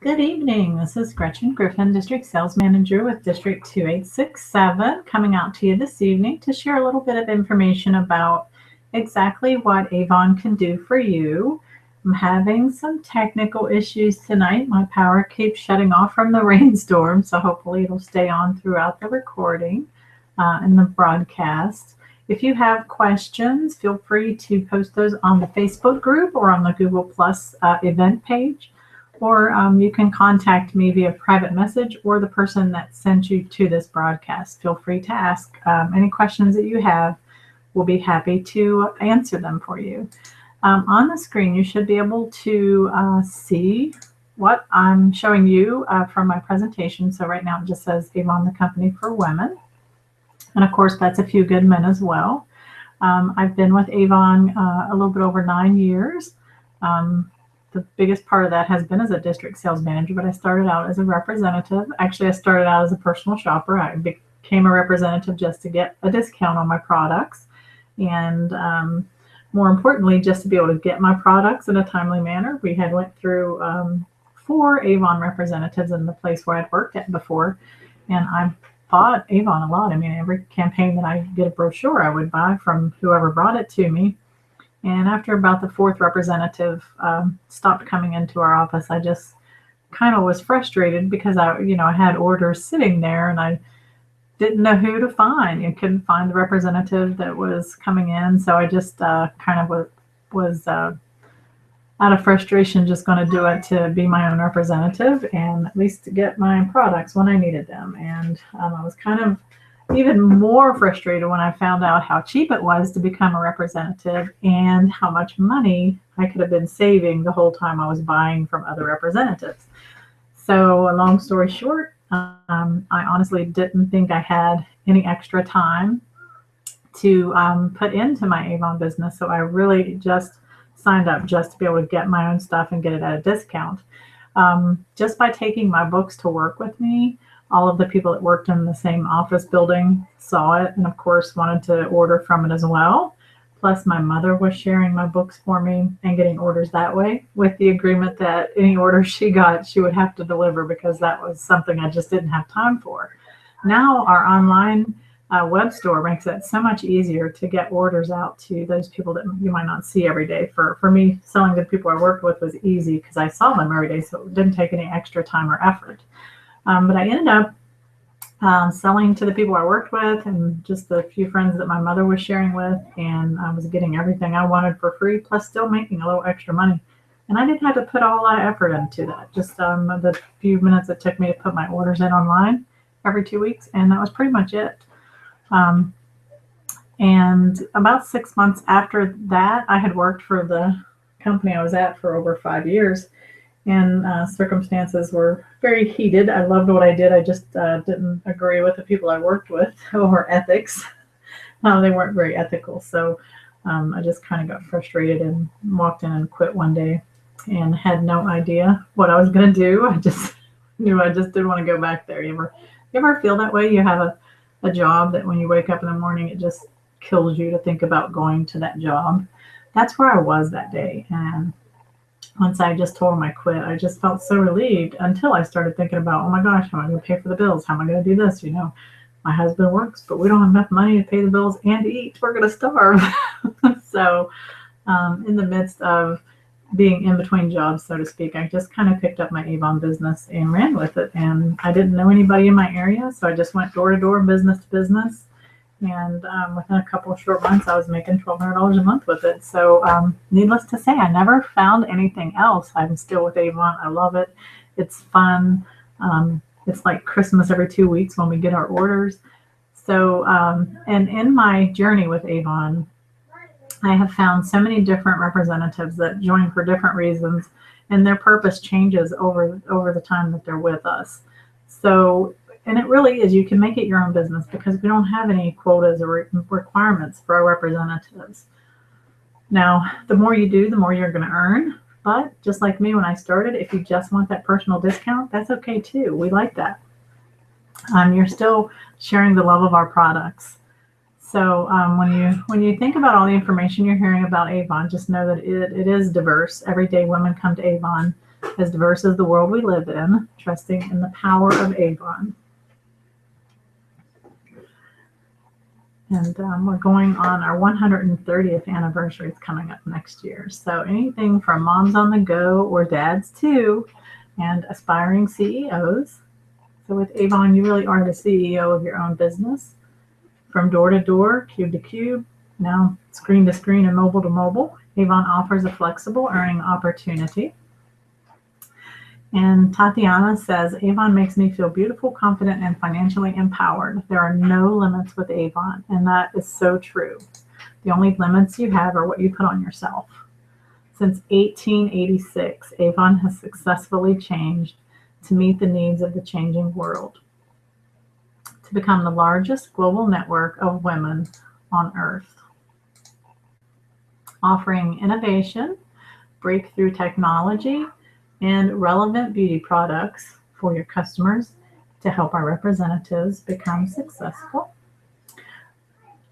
Good evening. This is Gretchen Griffin, District Sales Manager with District 2867, coming out to you this evening to share a little bit of information about exactly what Avon can do for you. I'm having some technical issues tonight. My power keeps shutting off from the rainstorm, so hopefully it'll stay on throughout the recording and the broadcast. If you have questions, feel free to post those on the Facebook group or on the Google Plus event page. Or you can contact me via private message or the person that sent you to this broadcast. Feel free to ask any questions that you have. We'll be happy to answer them for you. On the screen, you should be able to see what I'm showing you from my presentation. So right now it just says Avon, the company for women. And of course, that's a few good men as well. I've been with Avon a little bit over 9 years. The biggest part of that has been as a district sales manager, but I started out as a representative. Actually, I started out as a personal shopper. I became a representative just to get a discount on my products. And more importantly, just to be able to get my products in a timely manner. We had went through 4 Avon representatives in the place where I'd worked at before. And I bought Avon a lot. I mean, every campaign that I get a brochure, I would buy from whoever brought it to me. And after about the 4th representative stopped coming into our office, I just kind of was frustrated because I had orders sitting there and I didn't know who to find. I couldn't find the representative that was coming in. So I just kind of was out of frustration just going to do it to be my own representative and at least to get my products when I needed them. And I was kind of even more frustrated when I found out how cheap it was to become a representative and how much money I could have been saving the whole time I was buying from other representatives. So long story short, I honestly didn't think I had any extra time to put into my Avon business. So I really just signed up just to be able to get my own stuff and get it at a discount. Just by taking my books to work with me, all of the people that worked in the same office building saw it and of course wanted to order from it as well. Plus my mother was sharing my books for me and getting orders that way with the agreement that any order she got, she would have to deliver because that was something I just didn't have time for. Now our online web store makes it so much easier to get orders out to those people that you might not see every day. For me, selling to the people I worked with was easy because I saw them every day, so it didn't take any extra time or effort. But I ended up selling to the people I worked with and just the few friends that my mother was sharing with, and I was getting everything I wanted for free, plus still making a little extra money. And I didn't have to put a whole lot of effort into that. Just the few minutes it took me to put my orders in online every 2 weeks, and that was pretty much it. And about 6 months after that, I had worked for the company I was at for over 5 years. And circumstances were very heated. I loved what I did. I just didn't agree with the people I worked with over ethics. They weren't very ethical. So I just kind of got frustrated and walked in and quit one day and had no idea what I was going to do. I just knew I just didn't want to go back there. You ever feel that way? You have a job that when you wake up in the morning, it just kills you to think about going to that job. That's where I was that day. And once I just told him I quit, I just felt so relieved until I started thinking about, oh my gosh, how am I going to pay for the bills? How am I going to do this? My husband works, but we don't have enough money to pay the bills and to eat. We're going to starve. So in the midst of being in between jobs, so to speak, I just kind of picked up my Avon business and ran with it. And I didn't know anybody in my area, so I just went door to door, business to business. And within a couple of short months, I was making $1,200 a month with it. So needless to say, I never found anything else. I'm still with Avon. I love it. It's fun. It's like Christmas every 2 weeks when we get our orders. So, and in my journey with Avon, I have found so many different representatives that join for different reasons, and their purpose changes over the time that they're with us. So, and it really is, you can make it your own business because we don't have any quotas or requirements for our representatives. Now, the more you do, the more you're going to earn. But just like me when I started, if you just want that personal discount, that's okay too. We like that. You're still sharing the love of our products. So when you think about all the information you're hearing about Avon, just know that it is diverse. Every day women come to Avon as diverse as the world we live in, trusting in the power of Avon. And we're going on our 130th anniversary is coming up next year. So anything from moms on the go or dads too, and aspiring CEOs. So with Avon, you really are the CEO of your own business. From door to door, cube to cube, now screen to screen and mobile to mobile, Avon offers a flexible earning opportunity. And Tatiana says, Avon makes me feel beautiful, confident, and financially empowered. There are no limits with Avon, and that is so true. The only limits you have are what you put on yourself. Since 1886, Avon has successfully changed to meet the needs of the changing world, to become the largest global network of women on earth, offering innovation, breakthrough technology, and relevant beauty products for your customers to help our representatives become successful.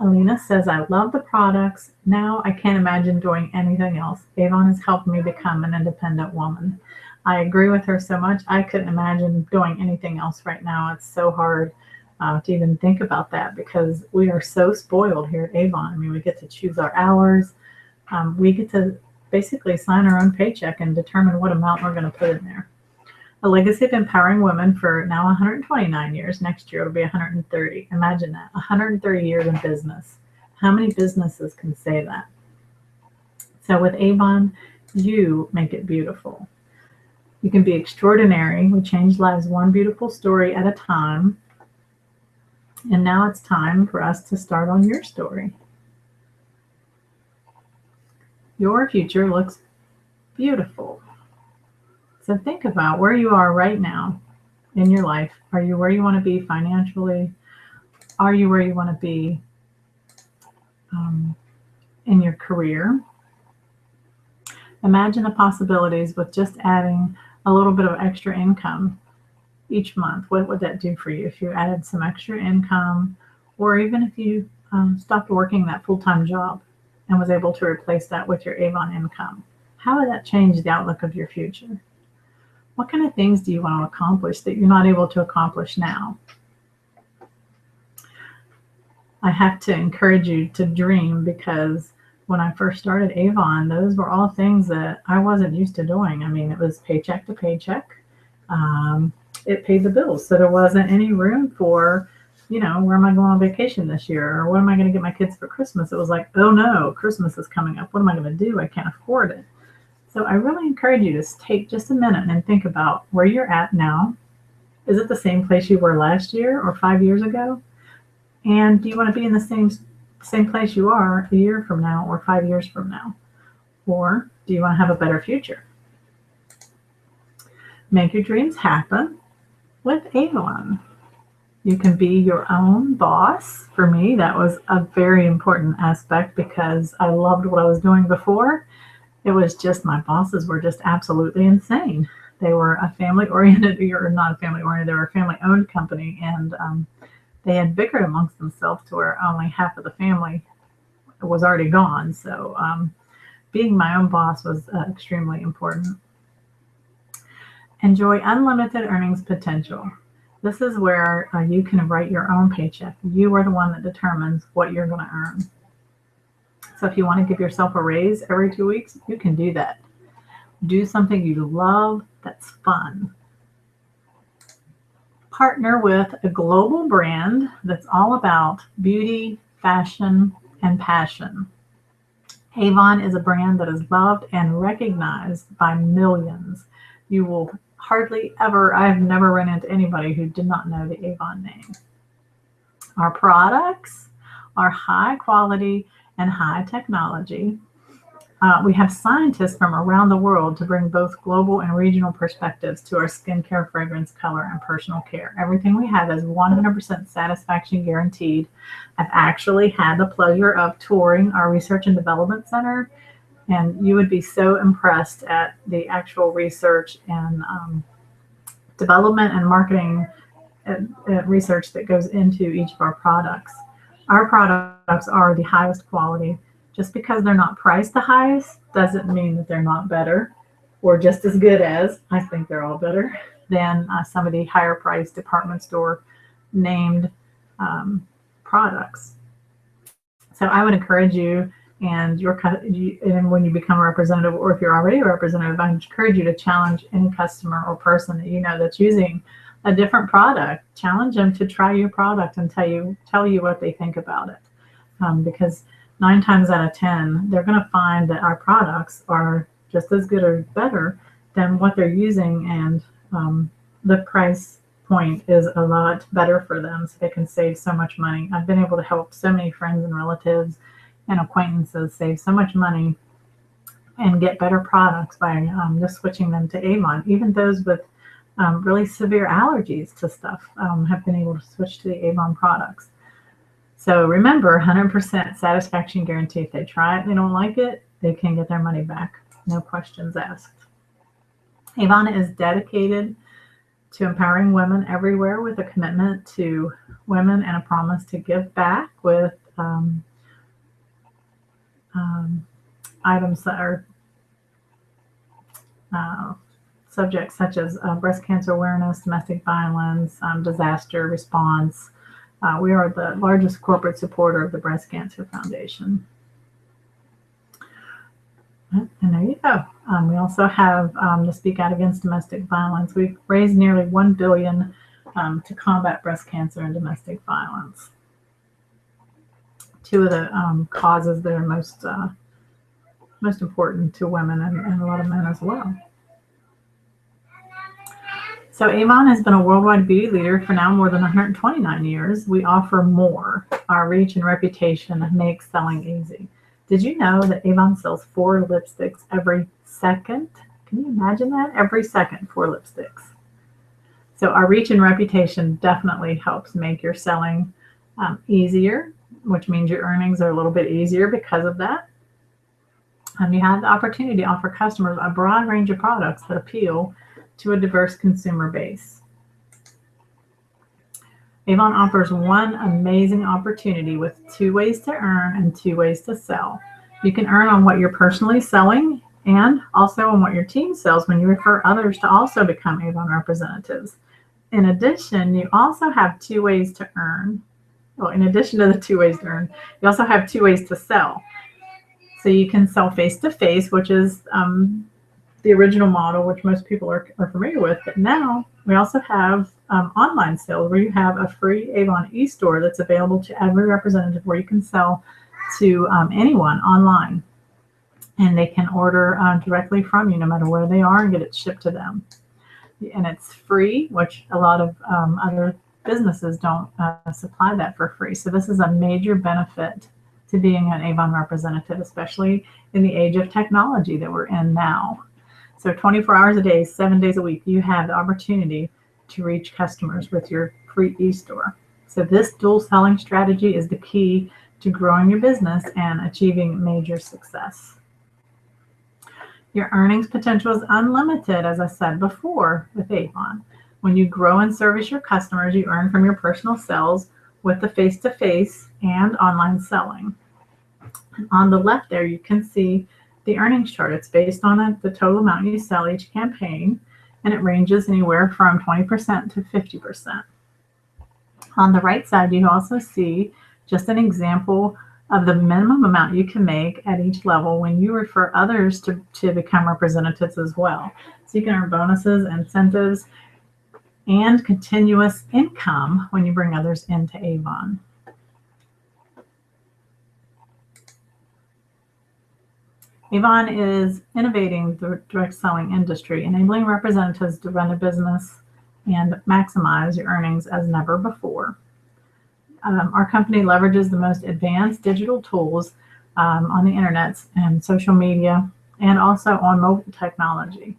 Alina says, I love the products. Now I can't imagine doing anything else. Avon has helped me become an independent woman. I agree with her so much. I couldn't imagine doing anything else right now. It's so hard to even think about that because we are so spoiled here at Avon. I mean, we get to choose our hours. We get to basically sign our own paycheck and determine what amount we're going to put in there. A legacy of empowering women for now 129 years. Next year it'll be 130. Imagine that, 130 years in business. How many businesses can say that? So with Avon, you make it beautiful. You can be extraordinary. We change lives one beautiful story at a time. And now it's time for us to start on your story. Your future looks beautiful. So think about where you are right now in your life. Are you where you want to be financially? Are you where you want to be in your career? Imagine the possibilities with just adding a little bit of extra income each month. What would that do for you if you added some extra income, or even if you stopped working that full-time job and was able to replace that with your Avon income? How would that change the outlook of your future? What kind of things do you want to accomplish that you're not able to accomplish now? I have to encourage you to dream, because when I first started Avon, those were all things that I wasn't used to doing. I mean, it was paycheck to paycheck. It paid the bills. So there wasn't any room for, where am I going on vacation this year? Or what am I going to get my kids for Christmas? It was like, oh no, Christmas is coming up. What am I going to do? I can't afford it. So I really encourage you to take just a minute and think about where you're at now. Is it the same place you were last year or 5 years ago? And do you want to be in the same place you are a year from now or 5 years from now? Or do you want to have a better future? Make your dreams happen with Avon. You can be your own boss. For me, that was a very important aspect because I loved what I was doing before. It was just, my bosses were just absolutely insane. They were a family-oriented, or not a family-oriented, they were a family-owned company, and they had bickered amongst themselves to where only half of the family was already gone. So being my own boss was extremely important. Enjoy unlimited earnings potential. This is where you can write your own paycheck. You are the one that determines what you're going to earn. So if you want to give yourself a raise every 2 weeks, you can do that. Do something you love that's fun. Partner with a global brand that's all about beauty, fashion, and passion. Avon is a brand that is loved and recognized by millions. You will hardly ever, I've never run into anybody who did not know the Avon name. Our products are high quality and high technology. We have scientists from around the world to bring both global and regional perspectives to our skincare, fragrance, color, and personal care. Everything we have is 100% satisfaction guaranteed. I've actually had the pleasure of touring our research and development center, and you would be so impressed at the actual research and development and marketing research that goes into each of our products. Our products are the highest quality. Just because they're not priced the highest doesn't mean that they're not better or just as good as, I think they're all better than some of the higher priced department store named products. So I would encourage you, and and when you become a representative, or if you're already a representative, I encourage you to challenge any customer or person that you know that's using a different product. Challenge them to try your product and tell you what they think about it, because 9 times out of 10, they're going to find that our products are just as good or better than what they're using, and the price point is a lot better for them, so they can save so much money. I've been able to help so many friends and relatives and acquaintances save so much money and get better products by just switching them to Avon. Even those with really severe allergies to stuff have been able to switch to the Avon products. So remember, 100% satisfaction guarantee. If they try it and they don't like it, they can get their money back. No questions asked. Avon is dedicated to empowering women everywhere with a commitment to women and a promise to give back with items that are subjects such as breast cancer awareness, domestic violence, disaster response. We are the largest corporate supporter of the Breast Cancer Foundation. And there you go. We also have to Speak Out Against Domestic Violence. We've raised nearly $1 billion to combat breast cancer and domestic violence. Two of the causes that are most important to women and a lot of men as well. So Avon has been a worldwide beauty leader for now more than 129 years. We offer more. Our reach and reputation makes selling easy. Did you know that Avon sells 4 lipsticks every second? Can you imagine that? Every second, 4 lipsticks. So our reach and reputation definitely helps make your selling easier, which means your earnings are a little bit easier because of that. You have the opportunity to offer customers a broad range of products that appeal to a diverse consumer base. Avon offers one amazing opportunity with 2 ways to earn and 2 ways to sell. You can earn on what you're personally selling and also on what your team sells when you refer others to also become Avon representatives. In addition, you also have 2 ways to earn. Well, in addition to the 2 ways to earn, you also have 2 ways to sell. So you can sell face-to-face, which is the original model, which most people are familiar with. But now we also have online sales where you have a free Avon e-store that's available to every representative, where you can sell to anyone online. And they can order directly from you no matter where they are and get it shipped to them. And it's free, which a lot of other businesses don't supply that for free. So this is a major benefit to being an Avon representative, especially in the age of technology that we're in now. So 24 hours a day, 7 days a week, you have the opportunity to reach customers with your free e-store. So this dual selling strategy is the key to growing your business and achieving major success. Your earnings potential is unlimited, as I said before, with Avon. When you grow and service your customers, you earn from your personal sales with the face-to-face and online selling. And on the left there, you can see the earnings chart. It's based on the total amount you sell each campaign, and it ranges anywhere from 20% to 50%. On the right side, you also see just an example of the minimum amount you can make at each level when you refer others to become representatives as well. So you can earn bonuses, incentives, and continuous income when you bring others into Avon. Avon is innovating the direct selling industry, enabling representatives to run a business and maximize your earnings as never before. Our company leverages the most advanced digital tools on the internet and social media, and also on mobile technology.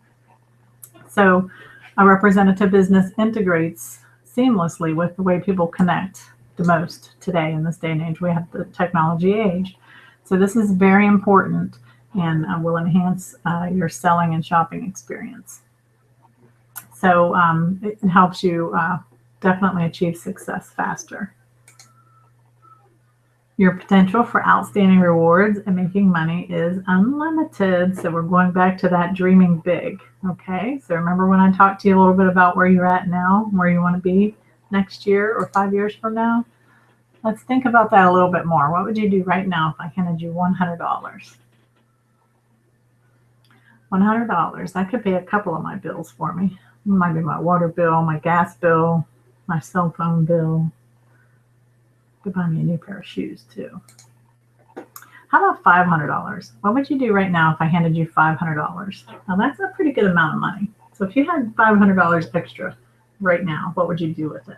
So a representative business integrates seamlessly with the way people connect the most today in this day and age. We have the technology age. So this is very important and will enhance your selling and shopping experience. So it helps you definitely achieve success faster. Your potential for outstanding rewards and making money is unlimited. So we're going back to that dreaming big. Okay. So remember when I talked to you a little bit about where you're at now, where you want to be next year or 5 years from now? Let's think about that a little bit more. What would you do right now if I handed you $100? $100. That could pay a couple of my bills for me. It might be my water bill, my gas bill, my cell phone bill. Could buy me a new pair of shoes too. How about $500? What would you do right now if I handed you $500? Now that's a pretty good amount of money. So if you had $500 extra right now, what would you do with it?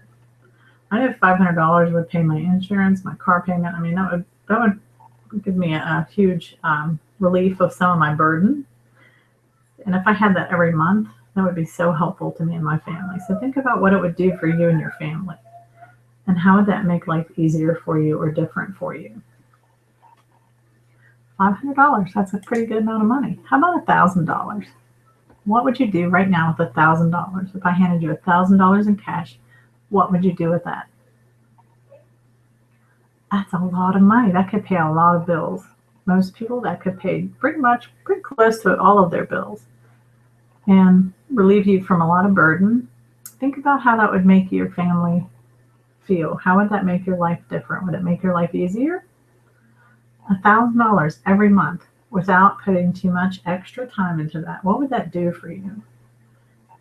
I know $500 would pay my insurance, my car payment. I mean, that would give me a huge relief of some of my burden. And if I had that every month, that would be so helpful to me and my family. So think about what it would do for you and your family. And how would that make life easier for you or different for you? $500, that's a pretty good amount of money. How about $1,000? What would you do right now with $1,000? If I handed you $1,000 in cash, what would you do with that? That's a lot of money. That could pay a lot of bills. Most people, that could pay pretty close to all of their bills and relieve you from a lot of burden. Think about how that would make your family feel. How would that make your life different? Would it make your life easier? $1,000 every month without putting too much extra time into that. What would that do for you?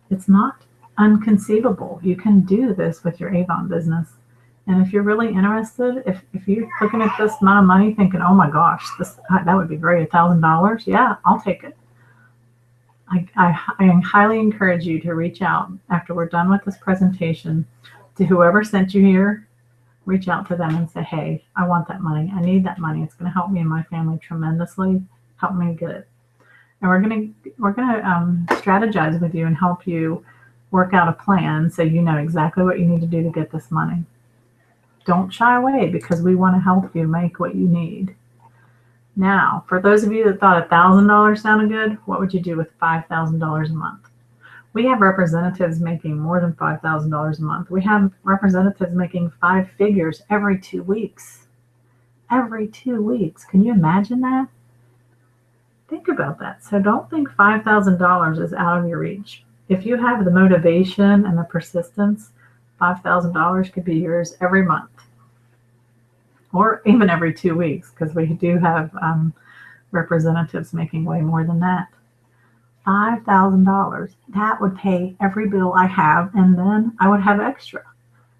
It's not unconceivable. You can do this with your Avon business. And if you're really interested, if you're looking at this amount of money thinking, oh my gosh, that would be great, $1,000, yeah, I'll take it. I highly encourage you to reach out after we're done with this presentation to whoever sent you here. Reach out to them and say, hey, I want that money. I need that money. It's going to help me and my family tremendously. Help me get it. And we're going to strategize with you and help you work out a plan so you know exactly what you need to do to get this money. Don't shy away because we want to help you make what you need. Now, for those of you that thought $1,000 sounded good, what would you do with $5,000 a month? We have representatives making more than $5,000 a month. We have representatives making 5 figures every 2 weeks. Every 2 weeks. Can you imagine that? Think about that. So don't think $5,000 is out of your reach. If you have the motivation and the persistence, $5,000 could be yours every month. Or even every 2 weeks, because we do have representatives making way more than that. $5,000. That would pay every bill I have, and then I would have extra.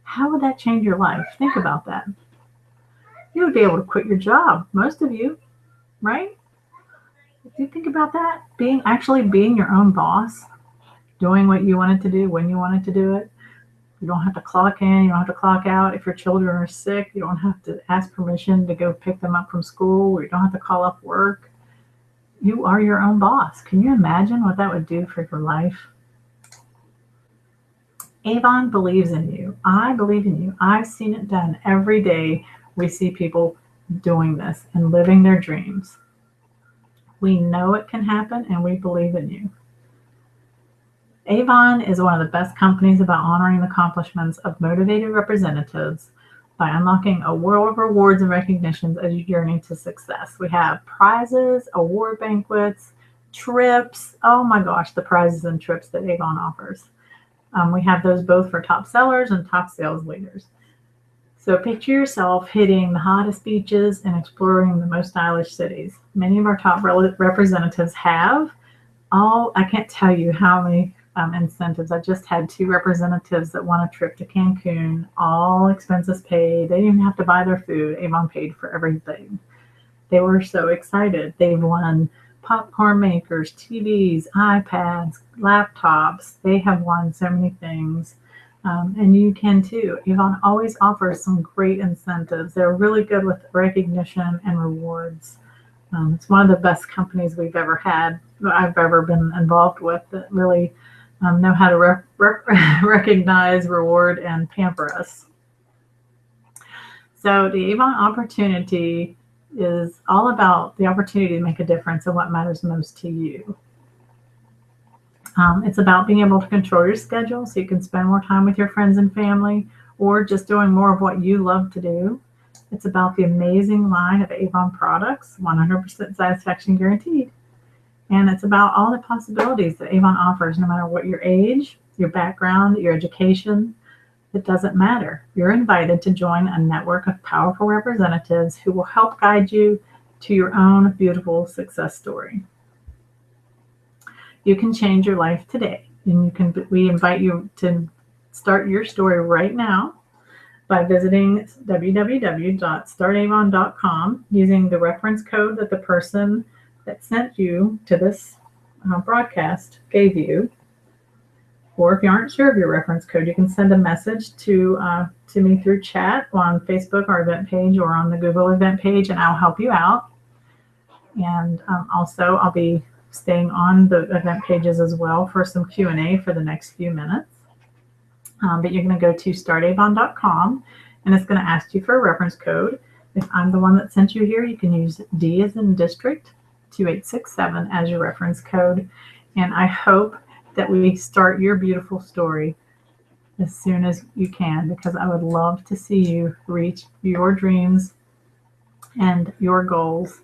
How would that change your life? Think about that. You would be able to quit your job, most of you, right? If you think about that, actually being your own boss, doing what you wanted to do when you wanted to do it. You don't have to clock in, you don't have to clock out. If your children are sick, you don't have to ask permission to go pick them up from school, or you don't have to call off work. You are your own boss. Can you imagine what that would do for your life? Avon believes in you. I believe in you. I've seen it done every day. We see people doing this and living their dreams. We know it can happen, and we believe in you. Avon is one of the best companies about honoring the accomplishments of motivated representatives by unlocking a world of rewards and recognitions as you journey to success. We have prizes, award banquets, trips. Oh my gosh, the prizes and trips that Avon offers. We have those both for top sellers and top sales leaders. So picture yourself hitting the hottest beaches and exploring the most stylish cities. Many of our top representatives have. I can't tell you how many incentives. I just had 2 representatives that won a trip to Cancun, all expenses paid. They didn't even have to buy their food. Avon paid for everything. They were so excited. They've won popcorn makers, TVs, iPads, laptops. They have won so many things. And you can too. Avon always offers some great incentives. They're really good with recognition and rewards. It's one of the best companies we've ever had, I've ever been involved with, that really know how to recognize, reward, and pamper us. So the Avon opportunity is all about the opportunity to make a difference in what matters most to you. It's about being able to control your schedule so you can spend more time with your friends and family, or just doing more of what you love to do. It's about the amazing line of Avon products, 100% satisfaction guaranteed. And it's about all the possibilities that Avon offers, no matter what your age, your background, your education. It doesn't matter. You're invited to join a network of powerful representatives who will help guide you to your own beautiful success story. You can change your life today, and we invite you to start your story right now by visiting www.startavon.com using the reference code that the person that sent you to this broadcast gave you. Or if you aren't sure of your reference code, you can send a message to me through chat on Facebook, our event page, or on the Google event page, and I'll help you out. And also, I'll be staying on the event pages as well for some Q&A for the next few minutes. But you're going to go to startavon.com, and it's going to ask you for a reference code. If I'm the one that sent you here, you can use D as in district 2867 as your reference code. And I hope that we start your beautiful story as soon as you can, because I would love to see you reach your dreams and your goals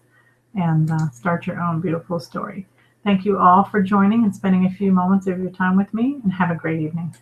and start your own beautiful story. Thank you all for joining and spending a few moments of your time with me, and have a great evening.